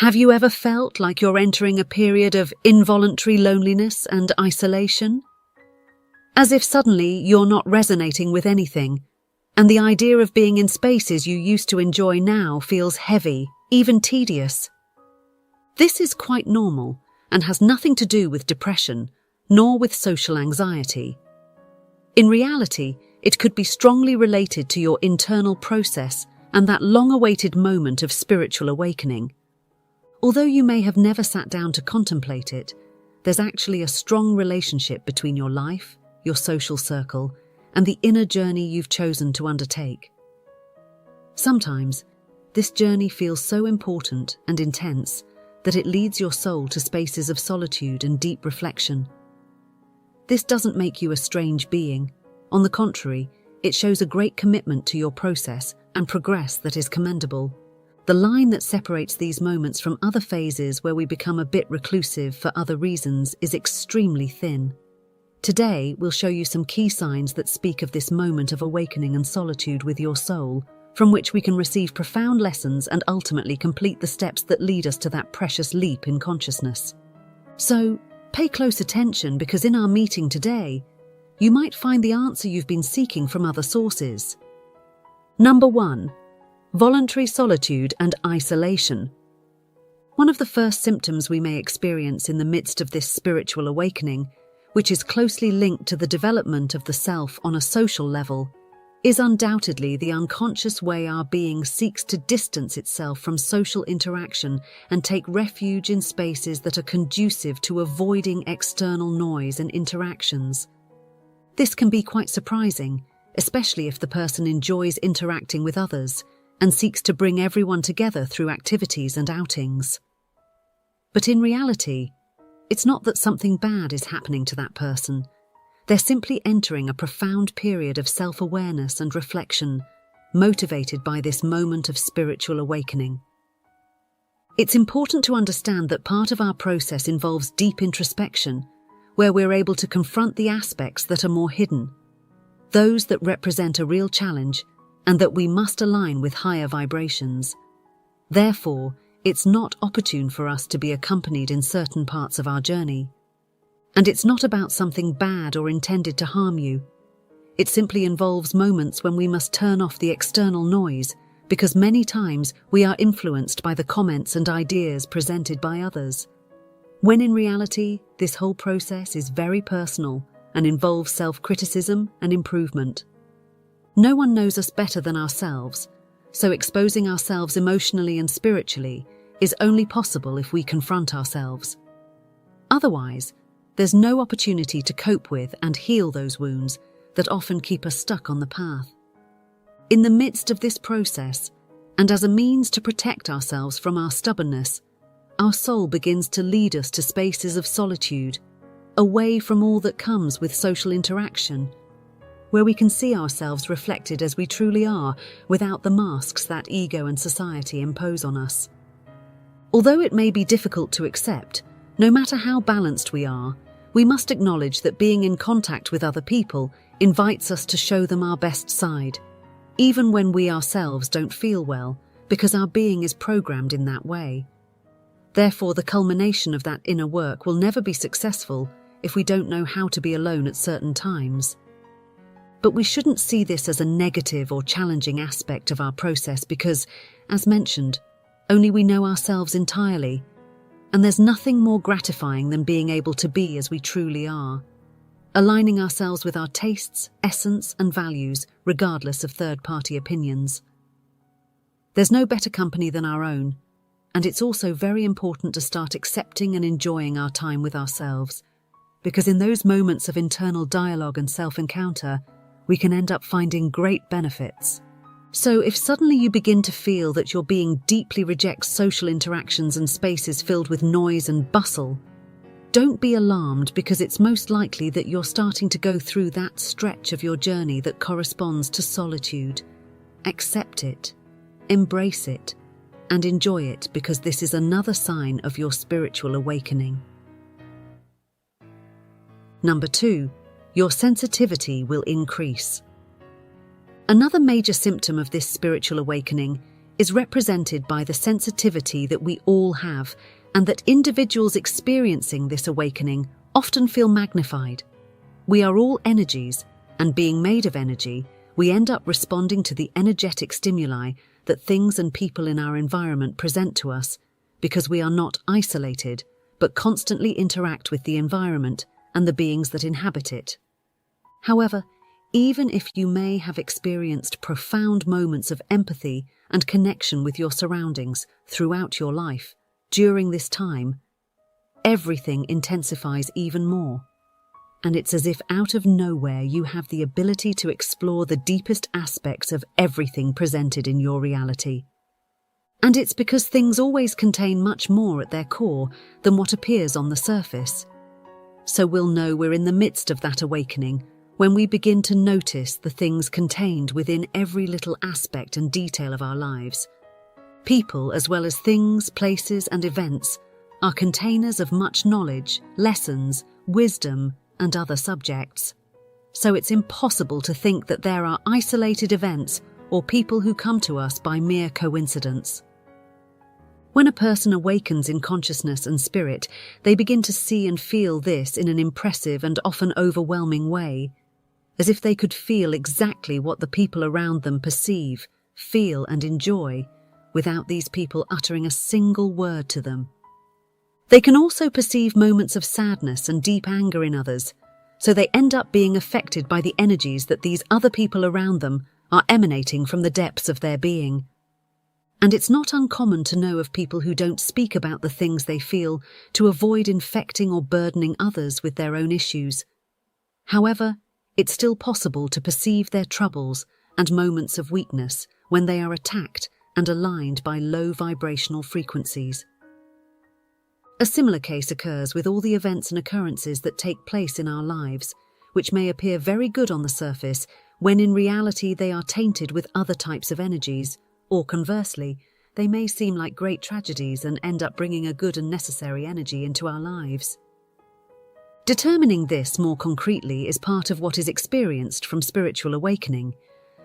Have you ever felt like you're entering a period of involuntary loneliness and isolation? As if suddenly you're not resonating with anything, and the idea of being in spaces you used to enjoy now feels heavy, even tedious. This is quite normal and has nothing to do with depression, nor with social anxiety. In reality, it could be strongly related to your internal process and that long-awaited moment of spiritual awakening. Although you may have never sat down to contemplate it, there's actually a strong relationship between your life, your social circle, and the inner journey you've chosen to undertake. Sometimes, this journey feels so important and intense that it leads your soul to spaces of solitude and deep reflection. This doesn't make you a strange being. On the contrary, it shows a great commitment to your process and progress that is commendable. The line that separates these moments from other phases where we become a bit reclusive for other reasons is extremely thin. Today, we'll show you some key signs that speak of this moment of awakening and solitude with your soul, from which we can receive profound lessons and ultimately complete the steps that lead us to that precious leap in consciousness. So, pay close attention, because in our meeting today, you might find the answer you've been seeking from other sources. Number 1. Voluntary solitude and isolation. One of the first symptoms we may experience in the midst of this spiritual awakening, which is closely linked to the development of the self on a social level, is undoubtedly the unconscious way our being seeks to distance itself from social interaction and take refuge in spaces that are conducive to avoiding external noise and interactions. This can be quite surprising, especially if the person enjoys interacting with others and seeks to bring everyone together through activities and outings. But in reality, it's not that something bad is happening to that person. They're simply entering a profound period of self-awareness and reflection, motivated by this moment of spiritual awakening. It's important to understand that part of our process involves deep introspection, where we're able to confront the aspects that are more hidden, those that represent a real challenge, and that we must align with higher vibrations. Therefore, it's not opportune for us to be accompanied in certain parts of our journey. And it's not about something bad or intended to harm you. It simply involves moments when we must turn off the external noise, because many times we are influenced by the comments and ideas presented by others. When in reality, this whole process is very personal and involves self-criticism and improvement. No one knows us better than ourselves, so exposing ourselves emotionally and spiritually is only possible if we confront ourselves. Otherwise, there's no opportunity to cope with and heal those wounds that often keep us stuck on the path. In the midst of this process, and as a means to protect ourselves from our stubbornness, our soul begins to lead us to spaces of solitude, away from all that comes with social interaction, where we can see ourselves reflected as we truly are, without the masks that ego and society impose on us. Although it may be difficult to accept, no matter how balanced we are, we must acknowledge that being in contact with other people invites us to show them our best side, even when we ourselves don't feel well, because our being is programmed in that way. Therefore, the culmination of that inner work will never be successful if we don't know how to be alone at certain times. But we shouldn't see this as a negative or challenging aspect of our process because, as mentioned, only we know ourselves entirely, and there's nothing more gratifying than being able to be as we truly are, aligning ourselves with our tastes, essence, and values, regardless of third-party opinions. There's no better company than our own, and it's also very important to start accepting and enjoying our time with ourselves, because in those moments of internal dialogue and self-encounter, we can end up finding great benefits. So if suddenly you begin to feel that your being deeply rejects social interactions and spaces filled with noise and bustle, don't be alarmed, because it's most likely that you're starting to go through that stretch of your journey that corresponds to solitude. Accept it, embrace it, and enjoy it, because this is another sign of your spiritual awakening. Number 2. Your sensitivity will increase. Another major symptom of this spiritual awakening is represented by the sensitivity that we all have, and that individuals experiencing this awakening often feel magnified. We are all energies, and being made of energy, we end up responding to the energetic stimuli that things and people in our environment present to us, because we are not isolated, but constantly interact with the environment and the beings that inhabit it. However, even if you may have experienced profound moments of empathy and connection with your surroundings throughout your life, during this time, everything intensifies even more. And it's as if out of nowhere you have the ability to explore the deepest aspects of everything presented in your reality. And it's because things always contain much more at their core than what appears on the surface. So we'll know we're in the midst of that awakening when we begin to notice the things contained within every little aspect and detail of our lives. People, as well as things, places, and events, are containers of much knowledge, lessons, wisdom, and other subjects. So it's impossible to think that there are isolated events or people who come to us by mere coincidence. When a person awakens in consciousness and spirit, they begin to see and feel this in an impressive and often overwhelming way, as if they could feel exactly what the people around them perceive, feel, and enjoy, without these people uttering a single word to them. They can also perceive moments of sadness and deep anger in others, so they end up being affected by the energies that these other people around them are emanating from the depths of their being. And it's not uncommon to know of people who don't speak about the things they feel to avoid infecting or burdening others with their own issues. However, it's still possible to perceive their troubles and moments of weakness when they are attacked and aligned by low vibrational frequencies. A similar case occurs with all the events and occurrences that take place in our lives, which may appear very good on the surface when in reality they are tainted with other types of energies, or conversely, they may seem like great tragedies and end up bringing a good and necessary energy into our lives. Determining this more concretely is part of what is experienced from spiritual awakening,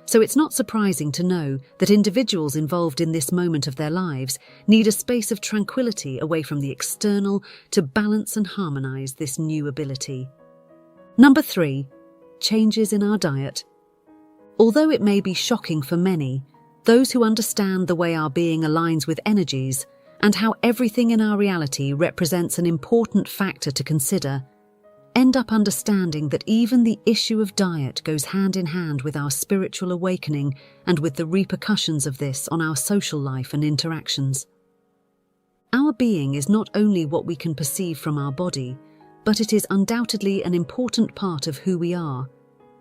so it's not surprising to know that individuals involved in this moment of their lives need a space of tranquility away from the external to balance and harmonize this new ability. Number 3, changes in our diet. Although it may be shocking for many, those who understand the way our being aligns with energies and how everything in our reality represents an important factor to consider, end up understanding that even the issue of diet goes hand in hand with our spiritual awakening and with the repercussions of this on our social life and interactions. Our being is not only what we can perceive from our body, but it is undoubtedly an important part of who we are,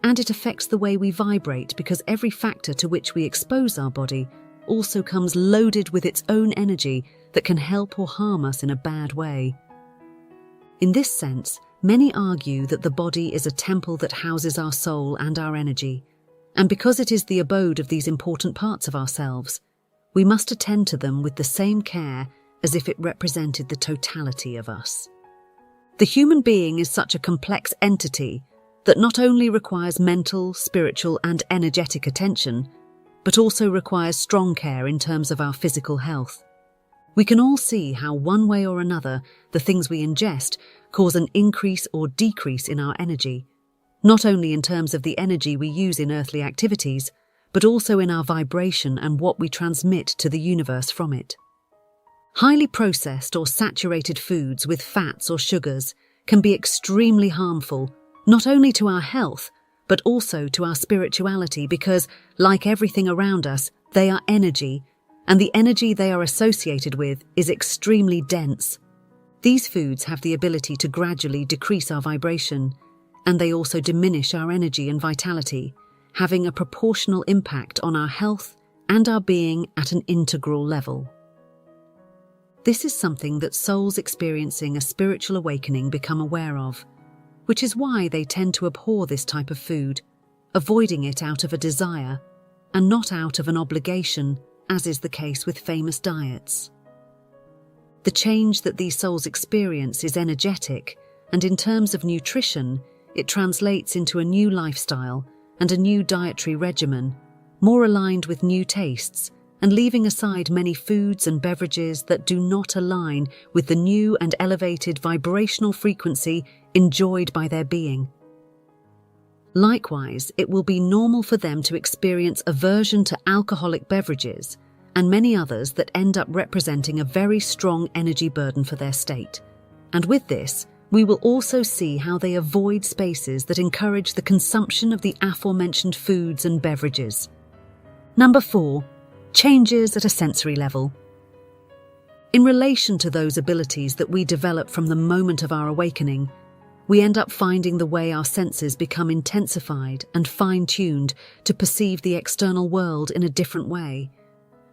and it affects the way we vibrate because every factor to which we expose our body also comes loaded with its own energy that can help or harm us in a bad way. In this sense, many argue that the body is a temple that houses our soul and our energy, and because it is the abode of these important parts of ourselves, we must attend to them with the same care as if it represented the totality of us. The human being is such a complex entity that not only requires mental, spiritual, and energetic attention, but also requires strong care in terms of our physical health. We can all see how one way or another the things we ingest cause an increase or decrease in our energy, not only in terms of the energy we use in earthly activities, but also in our vibration and what we transmit to the universe from it. Highly processed or saturated foods with fats or sugars can be extremely harmful, not only to our health, but also to our spirituality because, like everything around us, they are energy, and the energy they are associated with is extremely dense. These foods have the ability to gradually decrease our vibration, and they also diminish our energy and vitality, having a proportional impact on our health and our being at an integral level. This is something that souls experiencing a spiritual awakening become aware of, which is why they tend to abhor this type of food, avoiding it out of a desire and not out of an obligation, as is the case with famous diets. The change that these souls experience is energetic, and in terms of nutrition, it translates into a new lifestyle and a new dietary regimen, more aligned with new tastes and leaving aside many foods and beverages that do not align with the new and elevated vibrational frequency enjoyed by their being. Likewise, it will be normal for them to experience aversion to alcoholic beverages and many others that end up representing a very strong energy burden for their state. And with this, we will also see how they avoid spaces that encourage the consumption of the aforementioned foods and beverages. Number 4. Changes at a sensory level. In relation to those abilities that we develop from the moment of our awakening, we end up finding the way our senses become intensified and fine-tuned to perceive the external world in a different way,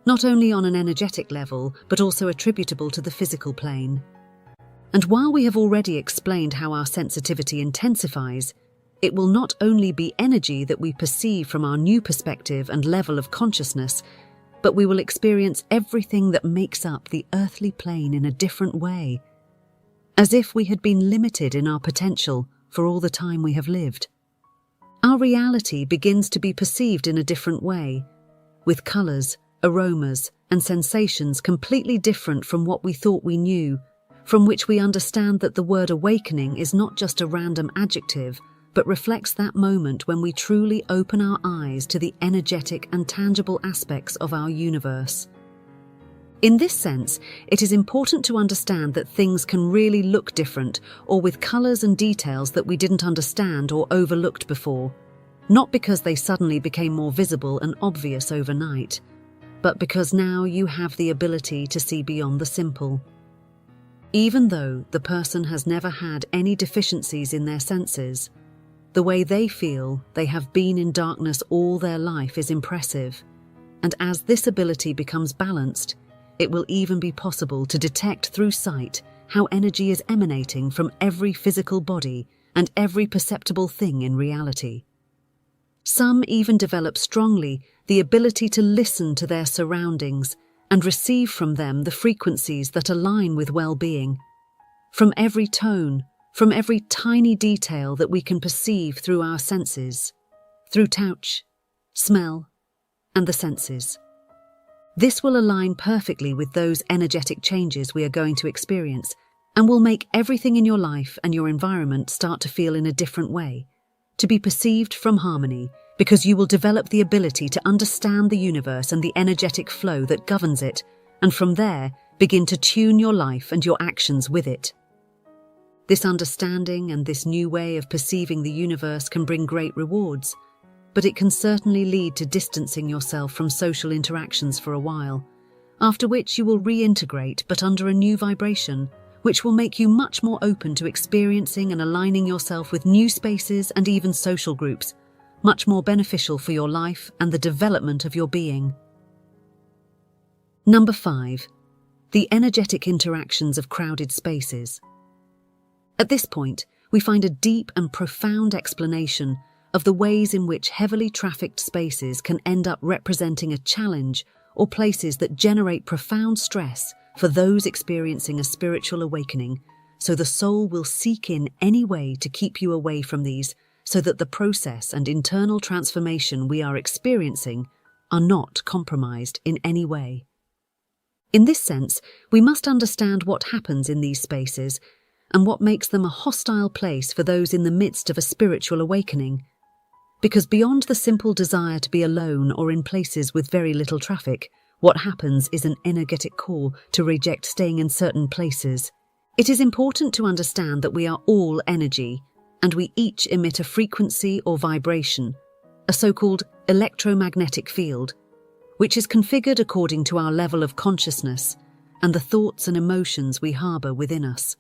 not only on an energetic level, but also attributable to the physical plane. And while we have already explained how our sensitivity intensifies, it will not only be energy that we perceive from our new perspective and level of consciousness, but we will experience everything that makes up the earthly plane in a different way, as if we had been limited in our potential for all the time we have lived. Our reality begins to be perceived in a different way, with colours, aromas, and sensations completely different from what we thought we knew, from which we understand that the word awakening is not just a random adjective, but reflects that moment when we truly open our eyes to the energetic and tangible aspects of our universe. In this sense, it is important to understand that things can really look different or with colours and details that we didn't understand or overlooked before, not because they suddenly became more visible and obvious overnight, but because now you have the ability to see beyond the simple. Even though the person has never had any deficiencies in their senses, the way they feel they have been in darkness all their life is impressive, and as this ability becomes balanced, it will even be possible to detect through sight how energy is emanating from every physical body and every perceptible thing in reality. Some even develop strongly the ability to listen to their surroundings and receive from them the frequencies that align with well-being. From every tone, from every tiny detail that we can perceive through our senses, through touch, smell, and the senses. This will align perfectly with those energetic changes we are going to experience and will make everything in your life and your environment start to feel in a different way, to be perceived from harmony, because you will develop the ability to understand the universe and the energetic flow that governs it, and from there begin to tune your life and your actions with it. This understanding and this new way of perceiving the universe can bring great rewards, but it can certainly lead to distancing yourself from social interactions for a while, after which you will reintegrate but under a new vibration, which will make you much more open to experiencing and aligning yourself with new spaces and even social groups, much more beneficial for your life and the development of your being. Number 5. The energetic interactions of crowded spaces. At this point, we find a deep and profound explanation of the ways in which heavily trafficked spaces can end up representing a challenge or places that generate profound stress for those experiencing a spiritual awakening, so the soul will seek in any way to keep you away from these, so that the process and internal transformation we are experiencing are not compromised in any way. In this sense, we must understand what happens in these spaces and what makes them a hostile place for those in the midst of a spiritual awakening. Because beyond the simple desire to be alone or in places with very little traffic, what happens is an energetic call to reject staying in certain places. It is important to understand that we are all energy, and we each emit a frequency or vibration, a so-called electromagnetic field, which is configured according to our level of consciousness and the thoughts and emotions we harbour within us.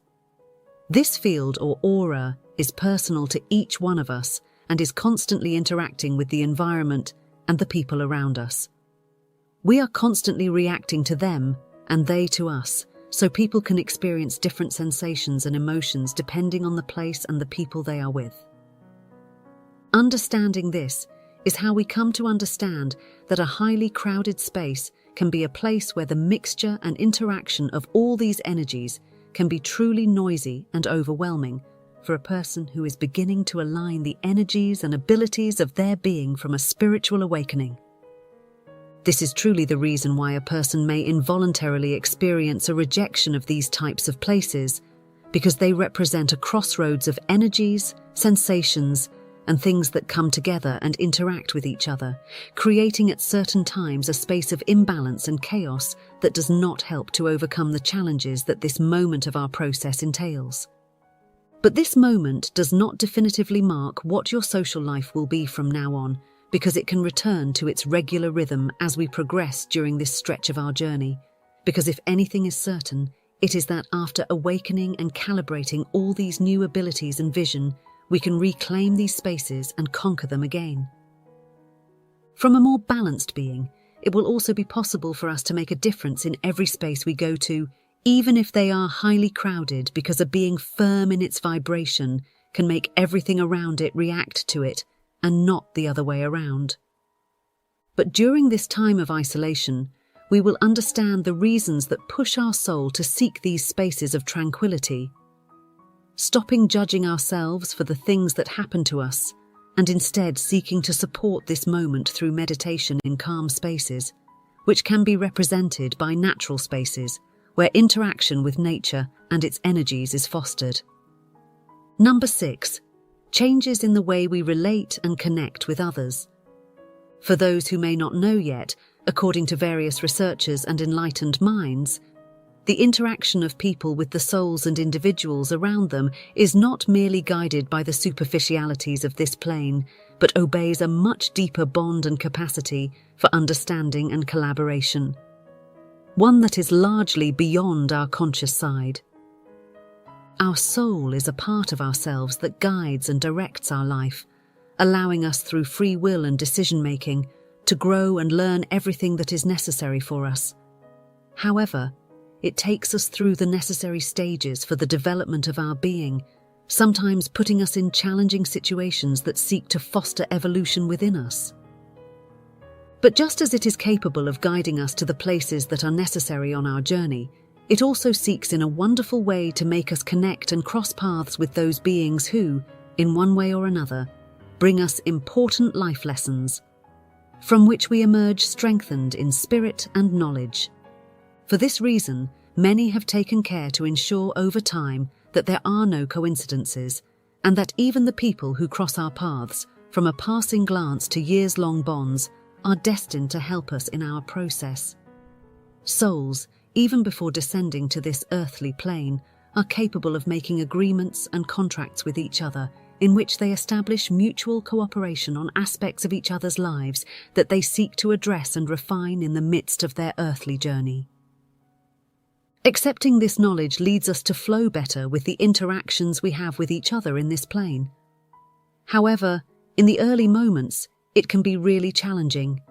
This field or aura is personal to each one of us and is constantly interacting with the environment and the people around us. We are constantly reacting to them and they to us, so people can experience different sensations and emotions depending on the place and the people they are with. Understanding this is how we come to understand that a highly crowded space can be a place where the mixture and interaction of all these energies can be truly noisy and overwhelming for a person who is beginning to align the energies and abilities of their being from a spiritual awakening. This is truly the reason why a person may involuntarily experience a rejection of these types of places, because they represent a crossroads of energies, sensations, and things that come together and interact with each other, creating at certain times a space of imbalance and chaos that does not help to overcome the challenges that this moment of our process entails. But this moment does not definitively mark what your social life will be from now on, because it can return to its regular rhythm as we progress during this stretch of our journey. Because if anything is certain, it is that after awakening and calibrating all these new abilities and vision, we can reclaim these spaces and conquer them again. From a more balanced being, it will also be possible for us to make a difference in every space we go to, even if they are highly crowded, because a being firm in its vibration can make everything around it react to it, and not the other way around. But during this time of isolation, we will understand the reasons that push our soul to seek these spaces of tranquility, stopping judging ourselves for the things that happen to us, and instead seeking to support this moment through meditation in calm spaces, which can be represented by natural spaces, where interaction with nature and its energies is fostered. Number 6. Changes in the way we relate and connect with others. For those who may not know yet, according to various researchers and enlightened minds, the interaction of people with the souls and individuals around them is not merely guided by the superficialities of this plane, but obeys a much deeper bond and capacity for understanding and collaboration, one that is largely beyond our conscious side. Our soul is a part of ourselves that guides and directs our life, allowing us through free will and decision-making to grow and learn everything that is necessary for us. However, it takes us through the necessary stages for the development of our being, sometimes putting us in challenging situations that seek to foster evolution within us. But just as it is capable of guiding us to the places that are necessary on our journey, it also seeks in a wonderful way to make us connect and cross paths with those beings who, in one way or another, bring us important life lessons, from which we emerge strengthened in spirit and knowledge. For this reason, many have taken care to ensure over time that there are no coincidences, and that even the people who cross our paths, from a passing glance to years-long bonds, are destined to help us in our process. Souls, even before descending to this earthly plane, are capable of making agreements and contracts with each other in which they establish mutual cooperation on aspects of each other's lives that they seek to address and refine in the midst of their earthly journey. Accepting this knowledge leads us to flow better with the interactions we have with each other in this plane. However, in the early moments, it can be really challenging.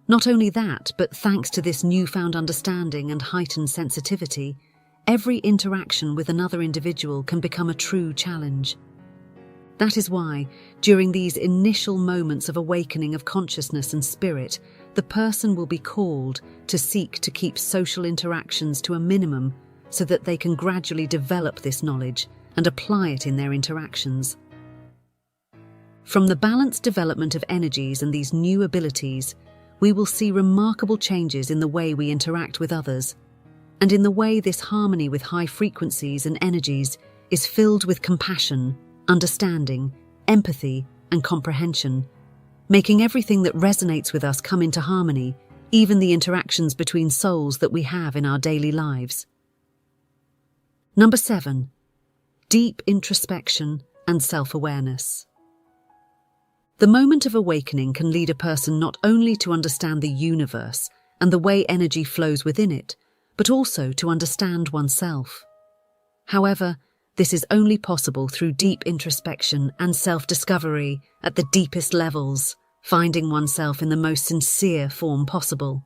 Not only that, but thanks to this newfound understanding and heightened sensitivity, every interaction with another individual can become a true challenge. That is why, during these initial moments of awakening of consciousness and spirit, the person will be called to seek to keep social interactions to a minimum so that they can gradually develop this knowledge and apply it in their interactions. From the balanced development of energies and these new abilities, we will see remarkable changes in the way we interact with others, and in the way this harmony with high frequencies and energies is filled with compassion, understanding, empathy, and comprehension, making everything that resonates with us come into harmony, even the interactions between souls that we have in our daily lives. Number 7. Deep introspection and self-awareness. The moment of awakening can lead a person not only to understand the universe and the way energy flows within it, but also to understand oneself. However, this is only possible through deep introspection and self-discovery at the deepest levels, finding oneself in the most sincere form possible.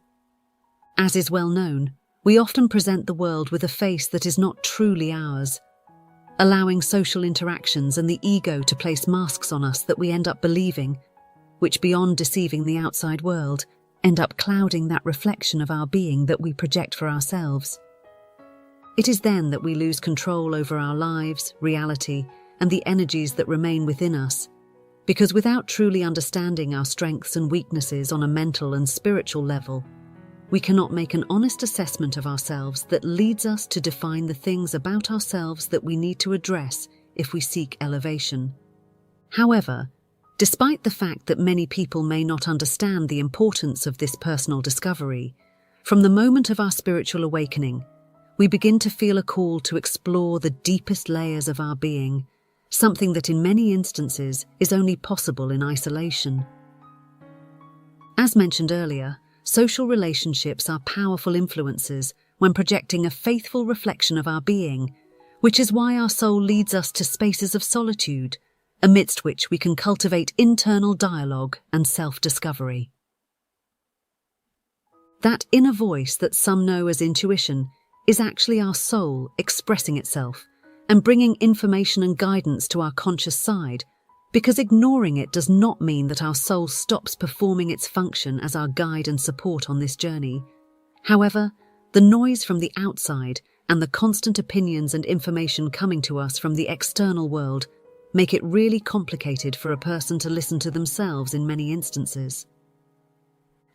As is well known, we often present the world with a face that is not truly ours, allowing social interactions and the ego to place masks on us that we end up believing, which beyond deceiving the outside world, end up clouding that reflection of our being that we project for ourselves. It is then that we lose control over our lives, reality, and the energies that remain within us, Because without truly understanding our strengths and weaknesses on a mental and spiritual level, we cannot make an honest assessment of ourselves that leads us to define the things about ourselves that we need to address if we seek elevation. However, despite the fact that many people may not understand the importance of this personal discovery, from the moment of our spiritual awakening, we begin to feel a call to explore the deepest layers of our being, something that in many instances is only possible in isolation. As mentioned earlier, social relationships are powerful influences when projecting a faithful reflection of our being, which is why our soul leads us to spaces of solitude, amidst which we can cultivate internal dialogue and self-discovery. That inner voice that some know as intuition is actually our soul expressing itself and bringing information and guidance to our conscious side, because ignoring it does not mean that our soul stops performing its function as our guide and support on this journey. However, the noise from the outside and the constant opinions and information coming to us from the external world make it really complicated for a person to listen to themselves in many instances.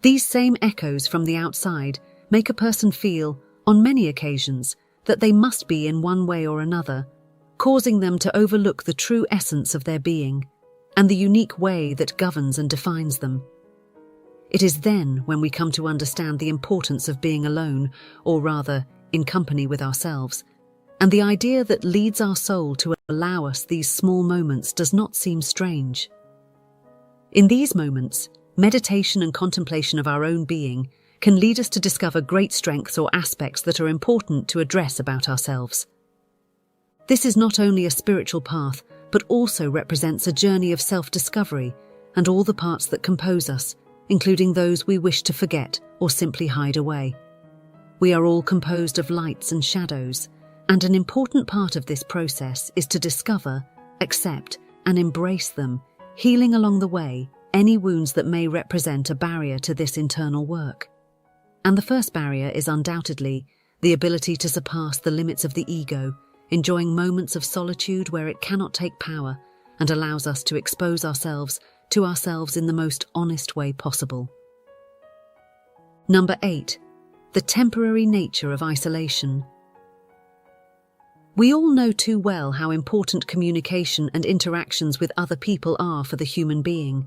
These same echoes from the outside make a person feel, on many occasions, that they must be in one way or another, causing them to overlook the true essence of their being and the unique way that governs and defines them. It is then when we come to understand the importance of being alone, or rather, in company with ourselves, and the idea that leads our soul to allow us these small moments does not seem strange. In these moments, meditation and contemplation of our own being can lead us to discover great strengths or aspects that are important to address about ourselves. This is not only a spiritual path, but also represents a journey of self-discovery and all the parts that compose us, including those we wish to forget or simply hide away. We are all composed of lights and shadows, and an important part of this process is to discover, accept, and embrace them, healing along the way any wounds that may represent a barrier to this internal work. And the first barrier is undoubtedly the ability to surpass the limits of the ego, enjoying moments of solitude where it cannot take power and allows us to expose ourselves to ourselves in the most honest way possible. Number 8. The temporary nature of isolation. We all know too well how important communication and interactions with other people are for the human being.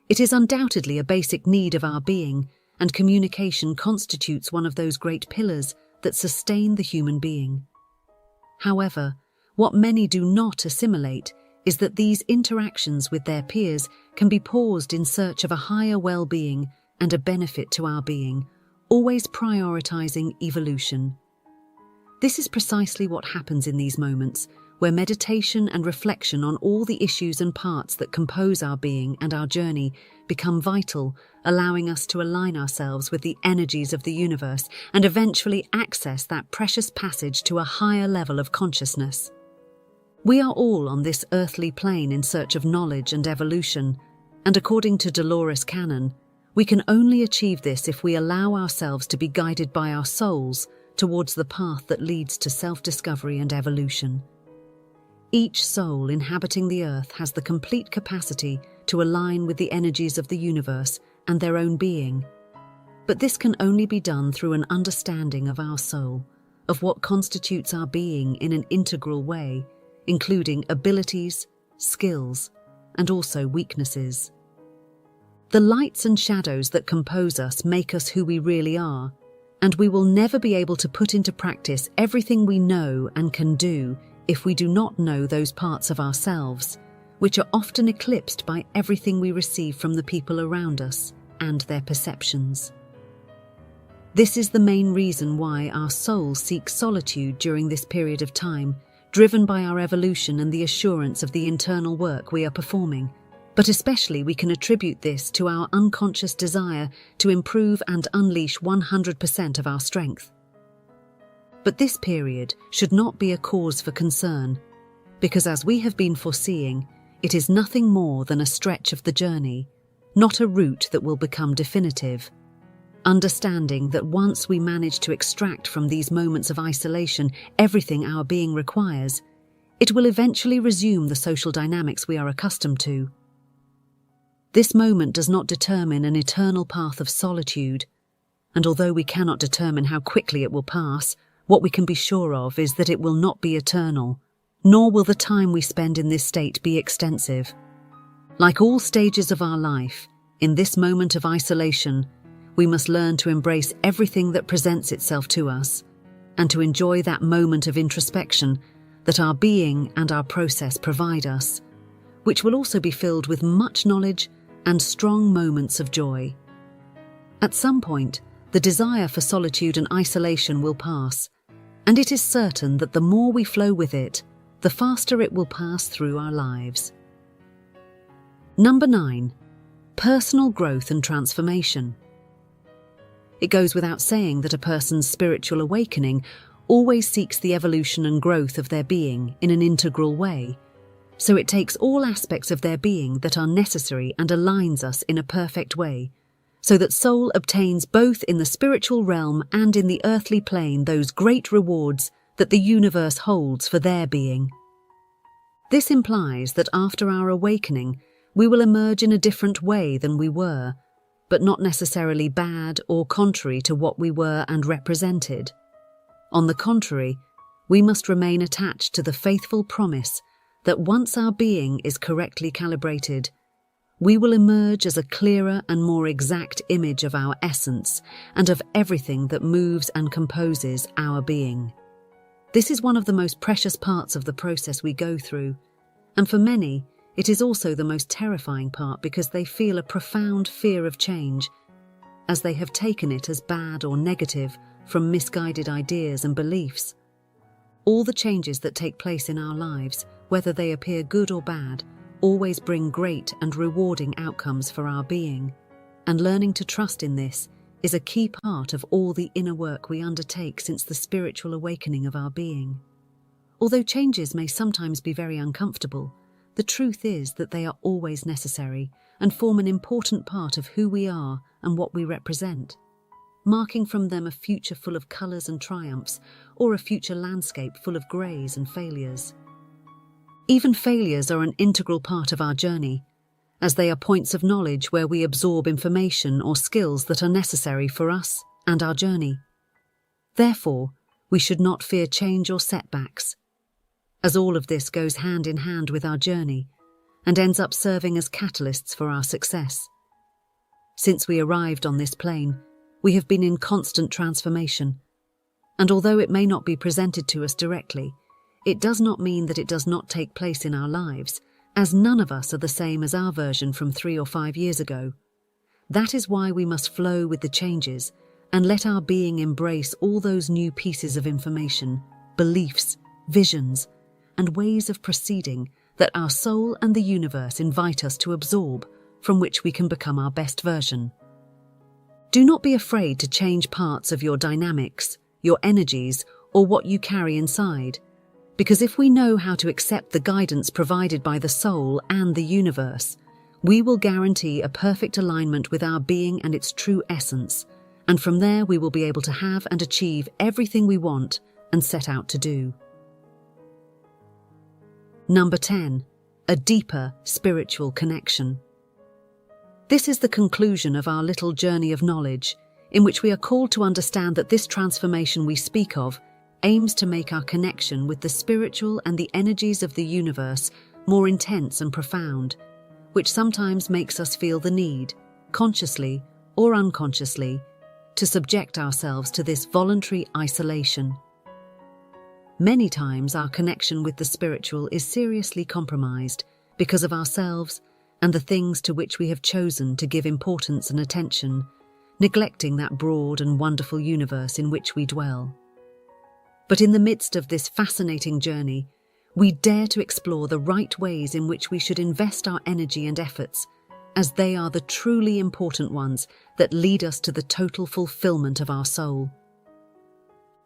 It is undoubtedly a basic need of our being, and communication constitutes one of those great pillars that sustain the human being. However, what many do not assimilate is that these interactions with their peers can be paused in search of a higher well-being and a benefit to our being, always prioritizing evolution. This is precisely what happens in these moments, where meditation and reflection on all the issues and parts that compose our being and our journey become vital, allowing us to align ourselves with the energies of the universe and eventually access that precious passage to a higher level of consciousness. We are all on this earthly plane in search of knowledge and evolution, and according to Dolores canon, we can only achieve this if we allow ourselves to be guided by our souls towards the path that leads to self-discovery and evolution. Each soul inhabiting the earth has the complete capacity to align with the energies of the universe and their own being. But this can only be done through an understanding of our soul, of what constitutes our being in an integral way, including abilities, skills, and also weaknesses. The lights and shadows that compose us make us who we really are, and we will never be able to put into practice everything we know and can do if we do not know those parts of ourselves, which are often eclipsed by everything we receive from the people around us and their perceptions. This is the main reason why our soul seeks solitude during this period of time, driven by our evolution and the assurance of the internal work we are performing. But especially we can attribute this to our unconscious desire to improve and unleash 100% of our strength. But this period should not be a cause for concern, because as we have been foreseeing, it is nothing more than a stretch of the journey, not a route that will become definitive. Understanding that once we manage to extract from these moments of isolation everything our being requires, it will eventually resume the social dynamics we are accustomed to. This moment does not determine an eternal path of solitude, and although we cannot determine how quickly it will pass, what we can be sure of is that it will not be eternal, nor will the time we spend in this state be extensive. Like all stages of our life, in this moment of isolation, we must learn to embrace everything that presents itself to us, and to enjoy that moment of introspection that our being and our process provide us, which will also be filled with much knowledge and strong moments of joy. At some point, the desire for solitude and isolation will pass, and it is certain that the more we flow with it, the faster it will pass through our lives. Number 9. Personal growth and transformation. It goes without saying that a person's spiritual awakening always seeks the evolution and growth of their being in an integral way, so it takes all aspects of their being that are necessary and aligns us in a perfect way, so that soul obtains both in the spiritual realm and in the earthly plane those great rewards that the universe holds for their being. This implies that after our awakening, we will emerge in a different way than we were, but not necessarily bad or contrary to what we were and represented. On the contrary, we must remain attached to the faithful promise that once our being is correctly calibrated, we will emerge as a clearer and more exact image of our essence and of everything that moves and composes our being. This is one of the most precious parts of the process we go through, and for many, it is also the most terrifying part because they feel a profound fear of change, as they have taken it as bad or negative from misguided ideas and beliefs. All the changes that take place in our lives, whether they appear good or bad, always bring great and rewarding outcomes for our being, and learning to trust in this is a key part of all the inner work we undertake since the spiritual awakening of our being. Although changes may sometimes be very uncomfortable, the truth is that they are always necessary and form an important part of who we are and what we represent, marking from them a future full of colours and triumphs, or a future landscape full of greys and failures. Even failures are an integral part of our journey, as they are points of knowledge where we absorb information or skills that are necessary for us and our journey. Therefore, we should not fear change or setbacks, as all of this goes hand in hand with our journey and ends up serving as catalysts for our success. Since we arrived on this plane, we have been in constant transformation, and although it may not be presented to us directly, it does not mean that it does not take place in our lives, as none of us are the same as our version from 3 or 5 years ago. That is why we must flow with the changes and let our being embrace all those new pieces of information, beliefs, visions, and ways of proceeding that our soul and the universe invite us to absorb, from which we can become our best version. Do not be afraid to change parts of your dynamics, your energies, or what you carry inside, because if we know how to accept the guidance provided by the soul and the universe, we will guarantee a perfect alignment with our being and its true essence, and from there we will be able to have and achieve everything we want and set out to do. Number 10. A deeper spiritual connection. This is the conclusion of our little journey of knowledge, in which we are called to understand that this transformation we speak of aims to make our connection with the spiritual and the energies of the universe more intense and profound, which sometimes makes us feel the need, consciously or unconsciously, to subject ourselves to this voluntary isolation. Many times our connection with the spiritual is seriously compromised because of ourselves and the things to which we have chosen to give importance and attention, neglecting that broad and wonderful universe in which we dwell. But in the midst of this fascinating journey, we dare to explore the right ways in which we should invest our energy and efforts, as they are the truly important ones that lead us to the total fulfillment of our soul.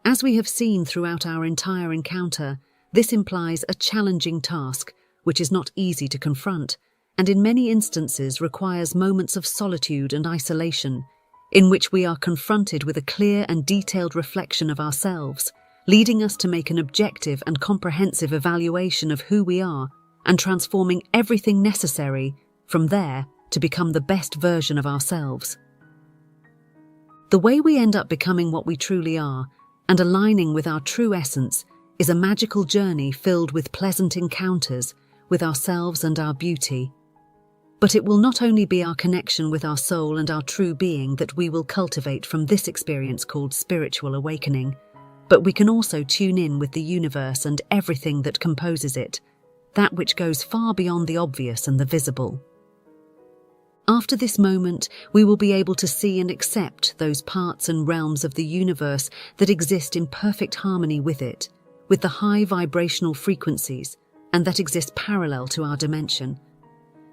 As we have seen throughout our entire encounter, this implies a challenging task, which is not easy to confront, and in many instances requires moments of solitude and isolation, in which we are confronted with a clear and detailed reflection of ourselves, leading us to make an objective and comprehensive evaluation of who we are and transforming everything necessary, from there, to become the best version of ourselves. The way we end up becoming what we truly are and aligning with our true essence is a magical journey filled with pleasant encounters with ourselves and our beauty. But it will not only be our connection with our soul and our true being that we will cultivate from this experience called spiritual awakening, but we can also tune in with the universe and everything that composes it, that which goes far beyond the obvious and the visible. After this moment, we will be able to see and accept those parts and realms of the universe that exist in perfect harmony with it, with the high vibrational frequencies, and that exist parallel to our dimension.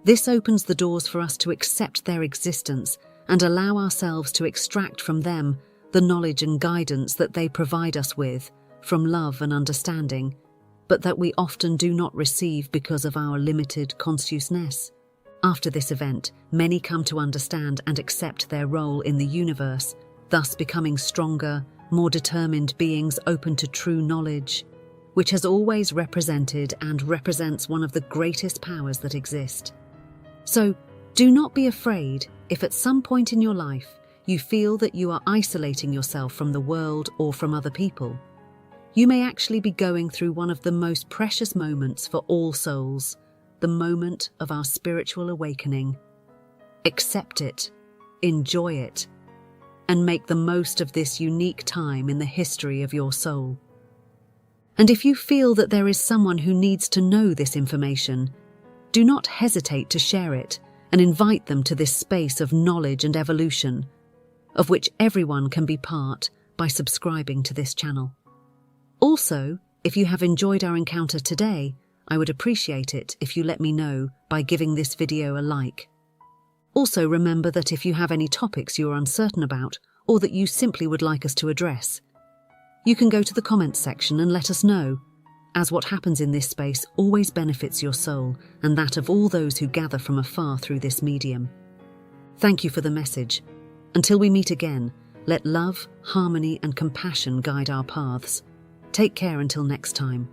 This opens the doors for us to accept their existence and allow ourselves to extract from them the knowledge and guidance that they provide us with, from love and understanding, but that we often do not receive because of our limited consciousness. After this event, many come to understand and accept their role in the universe, thus becoming stronger, more determined beings open to true knowledge, which has always represented and represents one of the greatest powers that exist. So, do not be afraid if at some point in your life you feel that you are isolating yourself from the world or from other people. You may actually be going through one of the most precious moments for all souls, the moment of our spiritual awakening. Accept it, enjoy it, and make the most of this unique time in the history of your soul. And if you feel that there is someone who needs to know this information, do not hesitate to share it and invite them to this space of knowledge and evolution, of which everyone can be part by subscribing to this channel. Also, if you have enjoyed our encounter today, I would appreciate it if you let me know by giving this video a like. Also, remember that if you have any topics you are uncertain about or that you simply would like us to address, you can go to the comments section and let us know, as what happens in this space always benefits your soul and that of all those who gather from afar through this medium. Thank you for the message. Until we meet again, let love, harmony, and compassion guide our paths. Take care until next time.